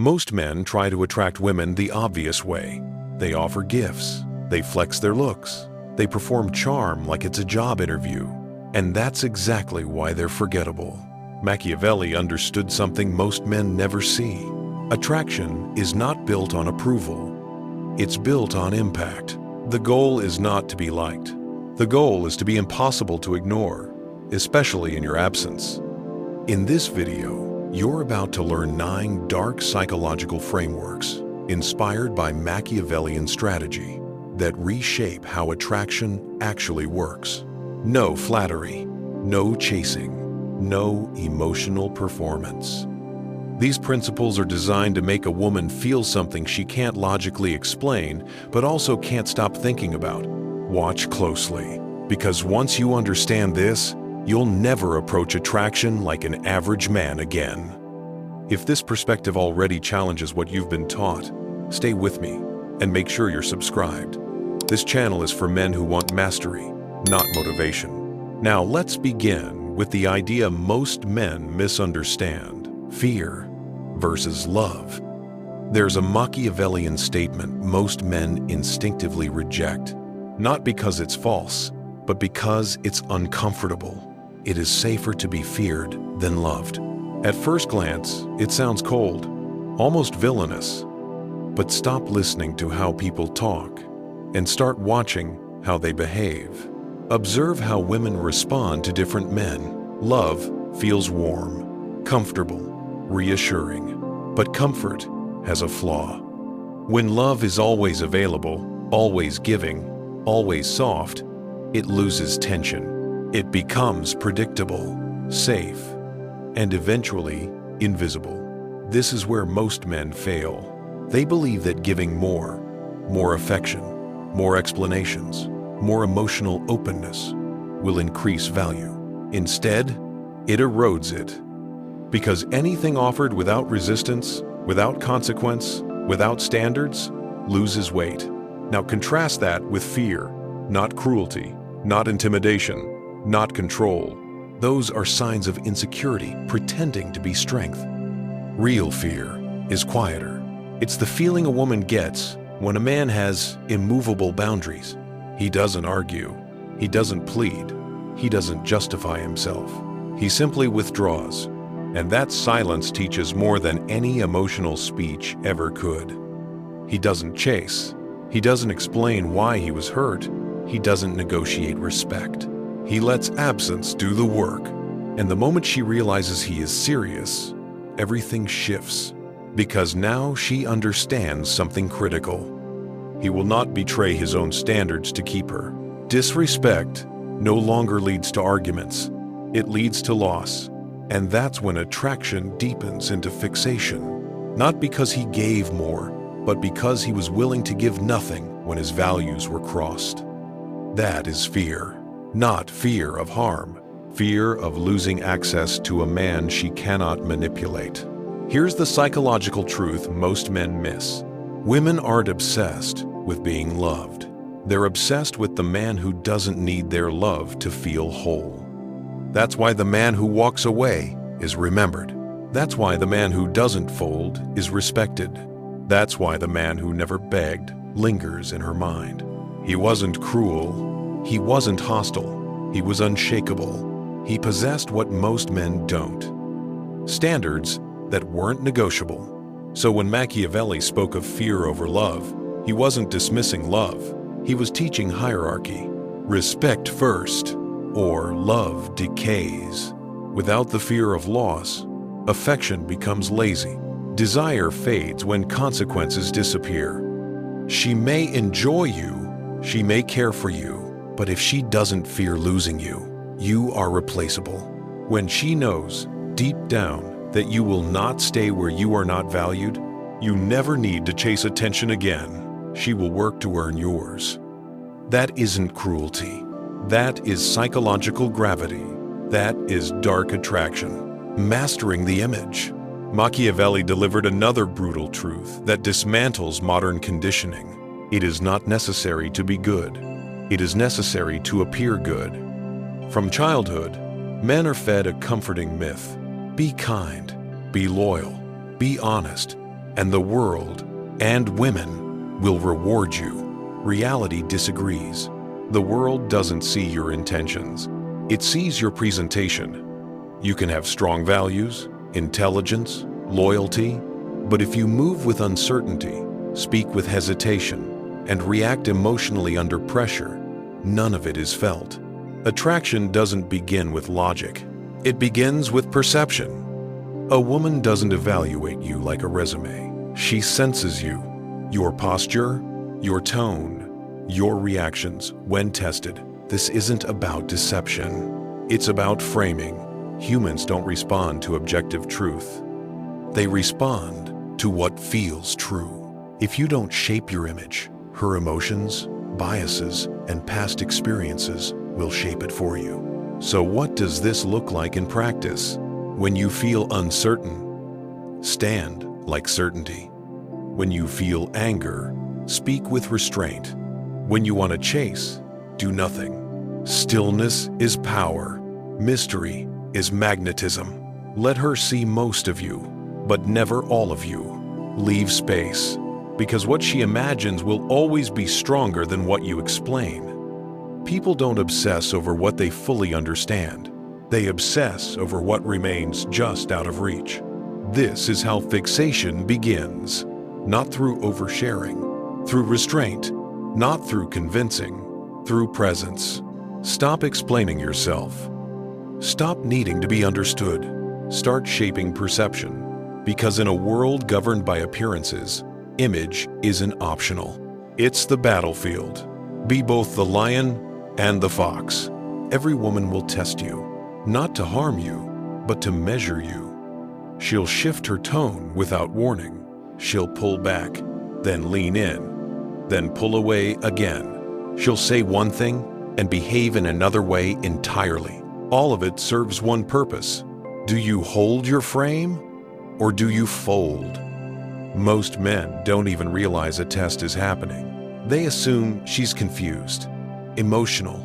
Most men try to attract women the obvious way. They offer gifts, they flex their looks, they perform charm like it's a job interview. And that's exactly why they're forgettable. Machiavelli understood something most men never see. Attraction is not built on approval. It's built on impact. The goal is not to be liked. The goal is to be impossible to ignore, especially in your absence. In this video, you're about to learn 9 dark psychological frameworks inspired by Machiavellian strategy that reshape how attraction actually works. No flattery, no chasing, no emotional performance. These principles are designed to make a woman feel something she can't logically explain, but also can't stop thinking about. Watch closely, because once you understand this, you'll never approach attraction like an average man again. If this perspective already challenges what you've been taught, stay with me and make sure you're subscribed. This channel is for men who want mastery, not motivation. Now let's begin with the idea most men misunderstand: fear versus love. There's a Machiavellian statement most men instinctively reject, not because it's false, but because it's uncomfortable. It is safer to be feared than loved. At first glance, it sounds cold, almost villainous. But stop listening to how people talk and start watching how they behave. Observe how women respond to different men. Love feels warm, comfortable, reassuring, but comfort has a flaw. When love is always available, always giving, always soft, it loses tension. It becomes predictable, safe, and eventually invisible. This is where most men fail. They believe that giving more affection, more explanations, more emotional openness will increase value. Instead, it erodes it. Because anything offered without resistance, without consequence, without standards, loses weight. Now contrast that with fear, not cruelty, not intimidation, not control. Those are signs of insecurity pretending to be strength. Real fear is quieter. It's the feeling a woman gets when a man has immovable boundaries. He doesn't argue. He doesn't plead. He doesn't justify himself. He simply withdraws. And that silence teaches more than any emotional speech ever could. He doesn't chase. He doesn't explain why he was hurt. He doesn't negotiate respect. He lets absence do the work. And the moment she realizes he is serious, everything shifts. Because now she understands something critical. He will not betray his own standards to keep her. Disrespect no longer leads to arguments. It leads to loss. And that's when attraction deepens into fixation. Not because he gave more, but because he was willing to give nothing when his values were crossed. That is fear. Not fear of harm, fear of losing access to a man she cannot manipulate. Here's the psychological truth most men miss. Women aren't obsessed with being loved. They're obsessed with the man who doesn't need their love to feel whole. That's why the man who walks away is remembered. That's why the man who doesn't fold is respected. That's why the man who never begged lingers in her mind. He wasn't cruel. He wasn't hostile. He was unshakable. He possessed what most men don't: standards that weren't negotiable. So when Machiavelli spoke of fear over love, he wasn't dismissing love. He was teaching hierarchy. Respect first, or love decays. Without the fear of loss, affection becomes lazy. Desire fades when consequences disappear. She may enjoy you, she may care for you, but if she doesn't fear losing you, you are replaceable. When she knows, deep down, that you will not stay where you are not valued, you never need to chase attention again. She will work to earn yours. That isn't cruelty. That is psychological gravity. That is dark attraction. Mastering the image. Machiavelli delivered another brutal truth that dismantles modern conditioning. It is not necessary to be good. It is necessary to appear good. From childhood, men are fed a comforting myth. Be kind, be loyal, be honest, and the world and women will reward you. Reality disagrees. The world doesn't see your intentions. It sees your presentation. You can have strong values, intelligence, loyalty, but if you move with uncertainty, speak with hesitation, and react emotionally under pressure, none of it is felt. Attraction doesn't begin with logic. It begins with perception. A woman doesn't evaluate you like a resume. She senses you, your posture, your tone, your reactions when tested. This isn't about deception. It's about framing. Humans don't respond to objective truth. They respond to what feels true. If you don't shape your image, her emotions, biases, and past experiences will shape it for you. So what does this look like in practice? When you feel uncertain, stand like certainty. When you feel anger, speak with restraint. When you want to chase, do nothing. Stillness is power. Mystery is magnetism. Let her see most of you, but never all of you. Leave space, because what she imagines will always be stronger than what you explain. People don't obsess over what they fully understand. They obsess over what remains just out of reach. This is how fixation begins. Not through oversharing, through restraint, not through convincing, through presence. Stop explaining yourself. Stop needing to be understood. Start shaping perception. Because in a world governed by appearances, image isn't optional. It's the battlefield. Be both the lion and the fox. Every woman will test you, not to harm you, but to measure you. She'll shift her tone without warning. She'll pull back, then lean in, then pull away again. She'll say one thing and behave in another way entirely. All of it serves one purpose. Do you hold your frame, or do you fold? Most men don't even realize a test is happening. They assume she's confused, emotional,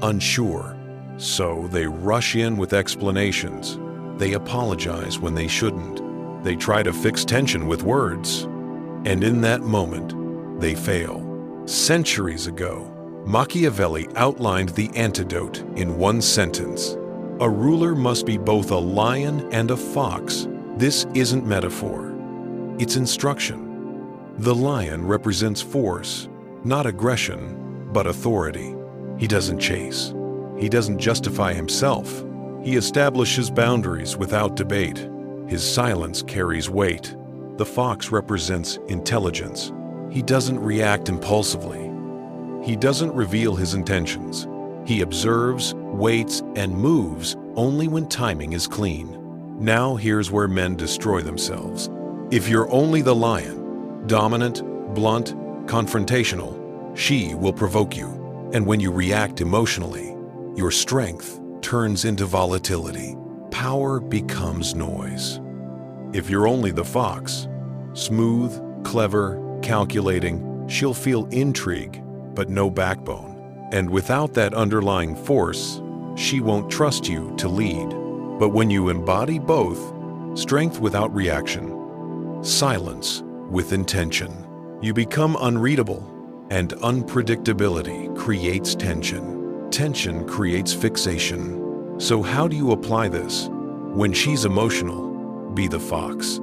unsure, so they rush in with explanations. They apologize when they shouldn't. They try to fix tension with words, and in that moment, they fail. Centuries ago, Machiavelli outlined the antidote in one sentence. A ruler must be both a lion and a fox. This isn't metaphor. It's instruction. The lion represents force, not aggression, but authority. He doesn't chase. He doesn't justify himself. He establishes boundaries without debate. His silence carries weight. The fox represents intelligence. He doesn't react impulsively. He doesn't reveal his intentions. He observes, waits, and moves only when timing is clean. Now here's where men destroy themselves. If you're only the lion, dominant, blunt, confrontational, she will provoke you. And when you react emotionally, your strength turns into volatility. Power becomes noise. If you're only the fox, smooth, clever, calculating, she'll feel intrigue, but no backbone. And without that underlying force, she won't trust you to lead. But when you embody both, strength without reaction, silence with intention, you become unreadable, and unpredictability creates tension. Tension creates fixation. So how do you apply this? When she's emotional, be the fox.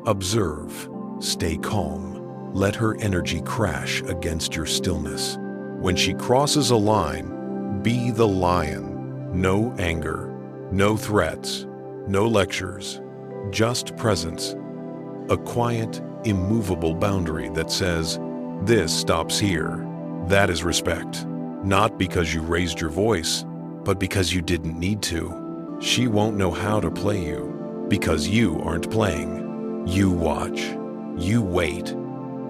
Observe, stay calm, let her energy crash against your stillness. When she crosses a line, be the lion. No anger, no threats, no lectures, just presence. A quiet, immovable boundary that says, this stops here. That is respect. Not because you raised your voice, but because you didn't need to. She won't know how to play you, because you aren't playing. You watch. You wait.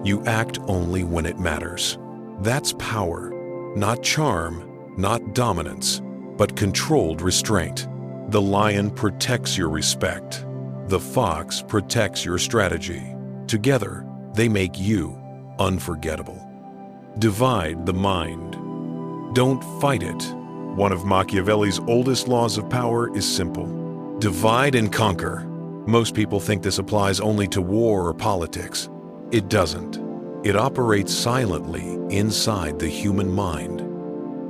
You act only when it matters. That's power. Not charm, not dominance, but controlled restraint. The lion protects your respect. The fox protects your strategy. Together, they make you unforgettable. Divide the mind. Don't fight it. One of Machiavelli's oldest laws of power is simple. Divide and conquer. Most people think this applies only to war or politics. It doesn't. It operates silently inside the human mind.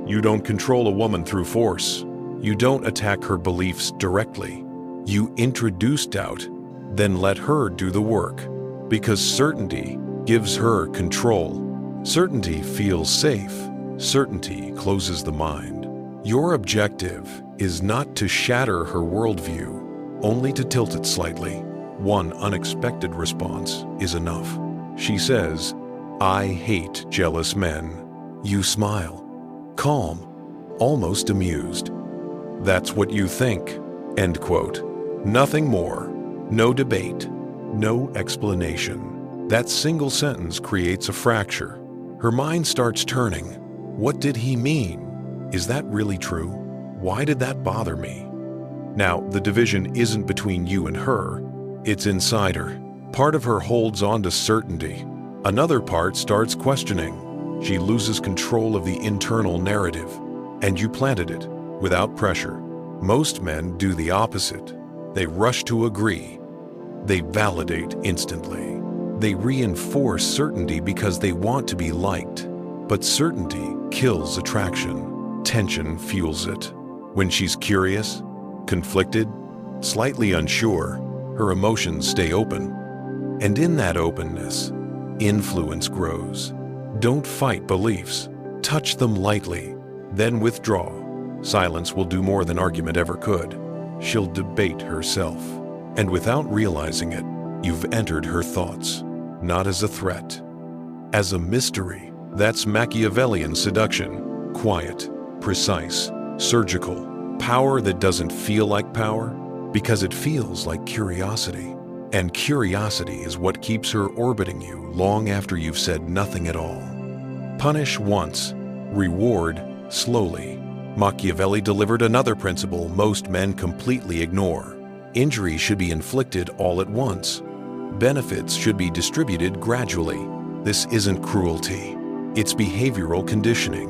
You don't control a woman through force. You don't attack her beliefs directly. You introduce doubt, then let her do the work. Because certainty gives her control. Certainty feels safe. Certainty closes the mind. Your objective is not to shatter her worldview, only to tilt it slightly. One unexpected response is enough. She says, "I hate jealous men." You smile, calm, almost amused. "That's what you think." End quote. Nothing more. No debate. No explanation. That single sentence creates a fracture. Her mind starts turning. What did he mean? Is that really true? Why did that bother me? Now, the division isn't between you and her. It's inside her. Part of her holds on to certainty. Another part starts questioning. She loses control of the internal narrative. And you planted it, without pressure. Most men do the opposite. They rush to agree. They validate instantly. They reinforce certainty because they want to be liked. But certainty kills attraction. Tension fuels it. When she's curious, conflicted, slightly unsure, her emotions stay open. And in that openness, influence grows. Don't fight beliefs. Touch them lightly, then withdraw. Silence will do more than argument ever could. She'll debate herself. And without realizing it, you've entered her thoughts, not as a threat, as a mystery. That's Machiavellian seduction. Quiet, precise, surgical. Power that doesn't feel like power because it feels like curiosity. And curiosity is what keeps her orbiting you long after you've said nothing at all. Punish once, reward slowly. Machiavelli delivered another principle most men completely ignore. Injury should be inflicted all at once. Benefits should be distributed gradually. This isn't cruelty. It's behavioral conditioning.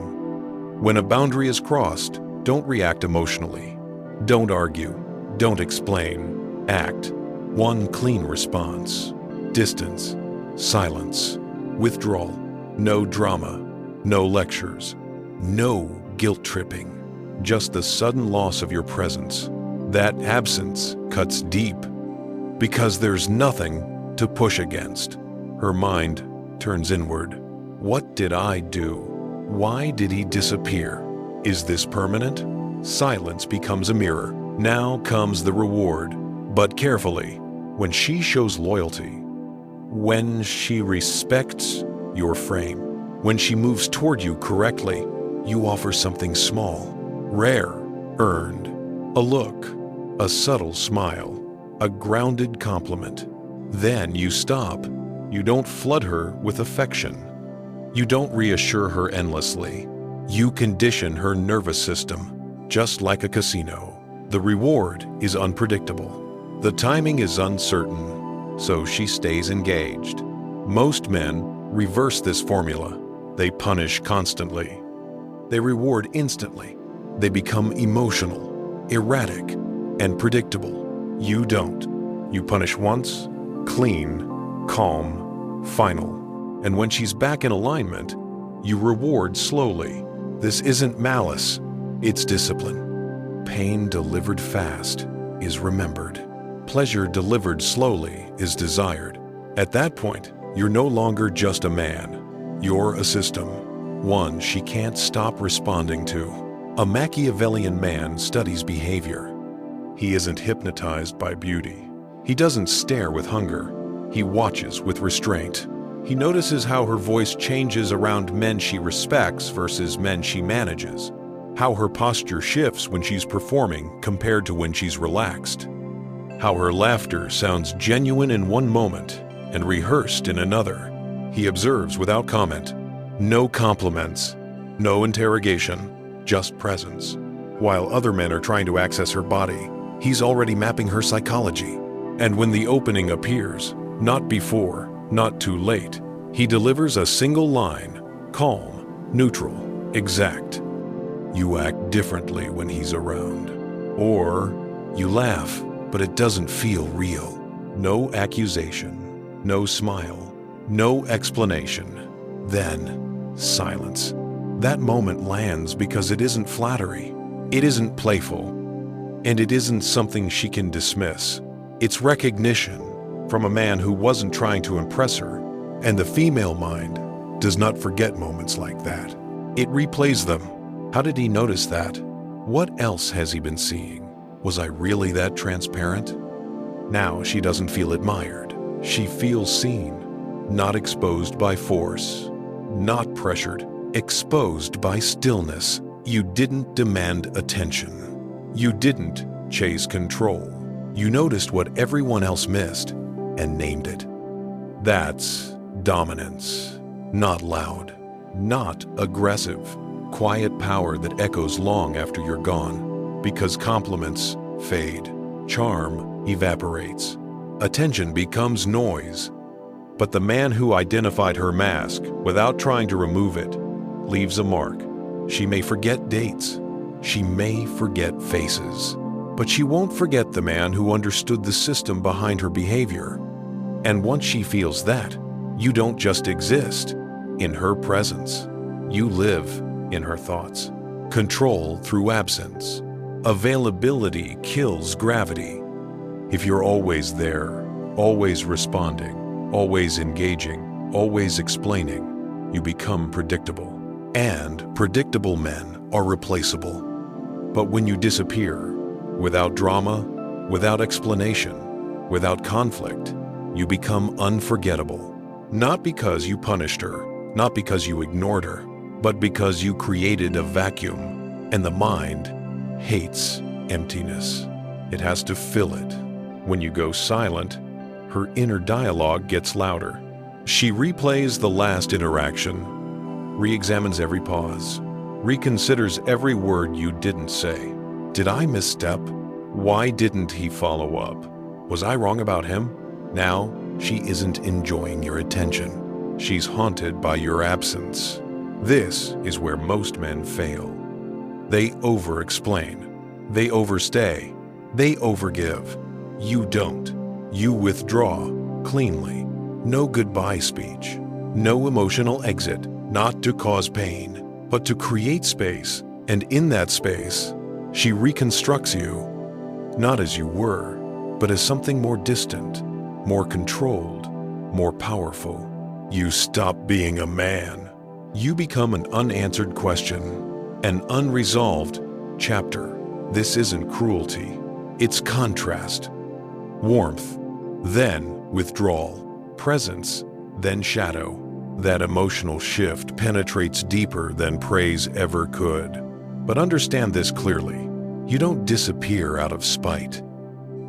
When a boundary is crossed, don't react emotionally. Don't argue. Don't explain. Act. One clean response. Distance. Silence. Withdrawal. No drama. No lectures. No guilt-tripping. Just the sudden loss of your presence. That absence cuts deep. Because there's nothing to push against. Her mind turns inward. What did I do? Why did he disappear? Is this permanent? Silence becomes a mirror. Now comes the reward. But carefully, when she shows loyalty, when she respects your frame, when she moves toward you correctly, you offer something small, rare, earned, a look, a subtle smile, a grounded compliment. Then you stop. You don't flood her with affection. You don't reassure her endlessly. You condition her nervous system, just like a casino. The reward is unpredictable. The timing is uncertain, so she stays engaged. Most men reverse this formula. They punish constantly. They reward instantly. They become emotional, erratic, and predictable. You don't. You punish once, clean, calm, final. And when she's back in alignment, you reward slowly. This isn't malice, it's discipline. Pain delivered fast is remembered. Pleasure delivered slowly is desired. At that point, you're no longer just a man. You're a system, one she can't stop responding to. A Machiavellian man studies behavior. He isn't hypnotized by beauty. He doesn't stare with hunger. He watches with restraint. He notices how her voice changes around men she respects versus men she manages, how her posture shifts when she's performing compared to when she's relaxed, how her laughter sounds genuine in one moment and rehearsed in another. He observes without comment. No compliments, no interrogation, just presence. While other men are trying to access her body, he's already mapping her psychology. And when the opening appears, not before, not too late, he delivers a single line, calm, neutral, exact. You act differently when he's around. Or you laugh, but it doesn't feel real. No accusation, no smile, no explanation. Then, silence. That moment lands because it isn't flattery, it isn't playful, and it isn't something she can dismiss. It's recognition from a man who wasn't trying to impress her, and the female mind does not forget moments like that. It replays them. How did he notice that? What else has he been seeing? Was I really that transparent? Now she doesn't feel admired. She feels seen, not exposed by force, not pressured, exposed by stillness. You didn't demand attention. You didn't chase control. You noticed what everyone else missed and named it. That's dominance. Not loud, not aggressive. Quiet power that echoes long after you're gone, because compliments fade, charm evaporates, attention becomes noise. But the man who identified her mask without trying to remove it leaves a mark. She may forget dates, she may forget faces, but she won't forget the man who understood the system behind her behavior. And once she feels that, you don't just exist in her presence, you live in her thoughts. Control through absence. Availability kills gravity. If you're always there, always responding, always engaging, always explaining, you become predictable. And predictable men are replaceable. But when you disappear, without drama, without explanation, without conflict, you become unforgettable. Not because you punished her, not because you ignored her, but because you created a vacuum, and the mind hates emptiness. It has to fill it. When you go silent, her inner dialogue gets louder. She replays the last interaction, re-examines every pause, reconsiders every word you didn't say. Did I misstep? Why didn't he follow up? Was I wrong about him? Now, she isn't enjoying your attention. She's haunted by your absence. This is where most men fail. They over-explain, they overstay, they overgive. You don't. You withdraw cleanly. No goodbye speech, no emotional exit, not to cause pain, but to create space. And in that space, she reconstructs you, not as you were, but as something more distant, more controlled, more powerful. You stop being a man. You become an unanswered question, an unresolved chapter. This isn't cruelty, it's contrast. Warmth, then withdrawal. Presence, then shadow. That emotional shift penetrates deeper than praise ever could. But understand this clearly. You don't disappear out of spite.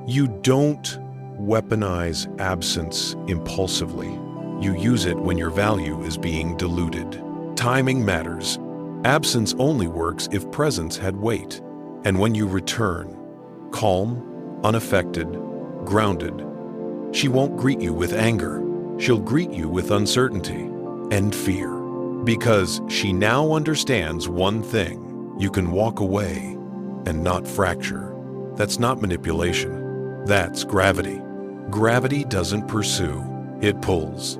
You don't weaponize absence impulsively. You use it when your value is being diluted. Timing matters. Absence only works if presence had weight. And when you return, calm, unaffected, grounded, she won't greet you with anger. She'll greet you with uncertainty and fear. Because she now understands one thing. You can walk away and not fracture. That's not manipulation. That's gravity. Gravity doesn't pursue, it pulls.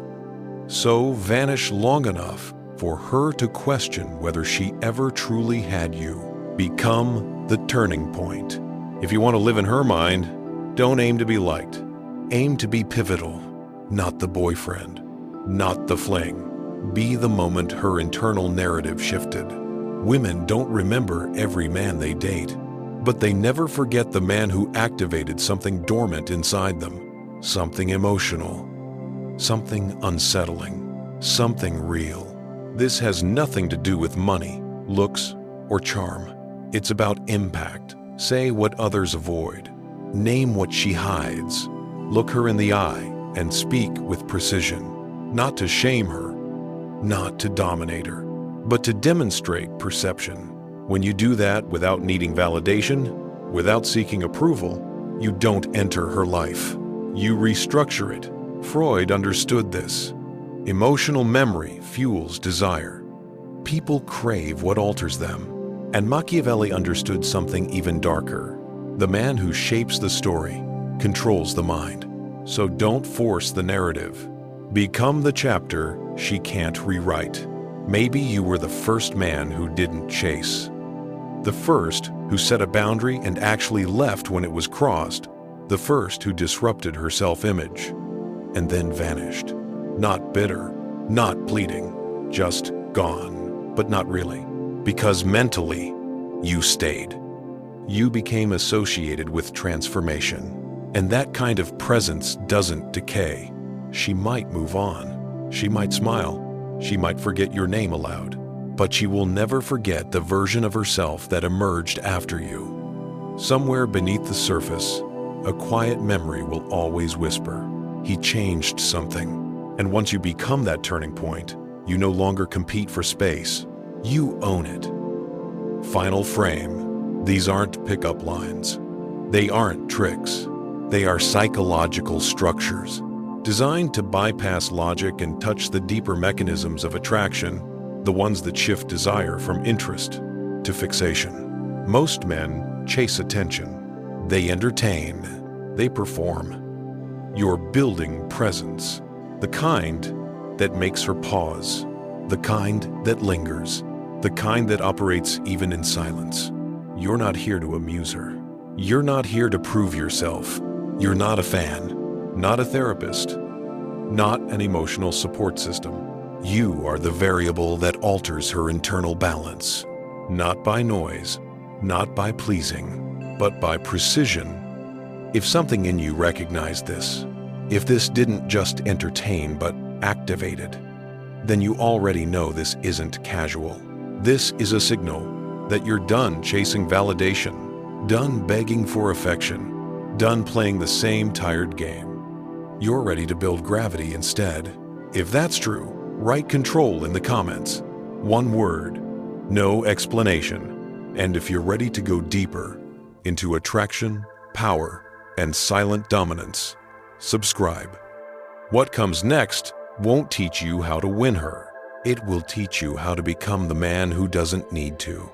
So vanish long enough for her to question whether she ever truly had you. Become the turning point. If you want to live in her mind, don't aim to be liked. Aim to be pivotal, not the boyfriend, not the fling. Be the moment her internal narrative shifted. Women don't remember every man they date, but they never forget the man who activated something dormant inside them. Something emotional, something unsettling, something real. This has nothing to do with money, looks, or charm. It's about impact. Say what others avoid. Name what she hides. Look her in the eye and speak with precision. Not to shame her, not to dominate her, but to demonstrate perception. When you do that without needing validation, without seeking approval, you don't enter her life. You restructure it. Freud understood this. Emotional memory fuels desire. People crave what alters them. And Machiavelli understood something even darker. The man who shapes the story controls the mind. So don't force the narrative. Become the chapter she can't rewrite. Maybe you were the first man who didn't chase. The first who set a boundary and actually left when it was crossed. The first who disrupted her self-image and then vanished. Not bitter, not pleading, just gone, but not really. Because mentally, you stayed. You became associated with transformation. And that kind of presence doesn't decay. She might move on. She might smile. She might forget your name aloud. But she will never forget the version of herself that emerged after you. Somewhere beneath the surface, a quiet memory will always whisper, "He changed something." And once you become that turning point, you no longer compete for space. You own it. Final frame. These aren't pickup lines. They aren't tricks. They are psychological structures designed to bypass logic and touch the deeper mechanisms of attraction, the ones that shift desire from interest to fixation. Most men chase attention. They entertain. They perform. You're building presence, the kind that makes her pause, the kind that lingers, the kind that operates even in silence. You're not here to amuse her. You're not here to prove yourself. You're not a fan, not a therapist, not an emotional support system. You are the variable that alters her internal balance, not by noise, not by pleasing, but by precision. If something in you recognized this, if this didn't just entertain but activated, then you already know this isn't casual. This is a signal that you're done chasing validation, done begging for affection, done playing the same tired game. You're ready to build gravity instead. If that's true, write control in the comments. One word, no explanation. And if you're ready to go deeper into attraction, power, and silent dominance, subscribe. What comes next won't teach you how to win her. It will teach you how to become the man who doesn't need to.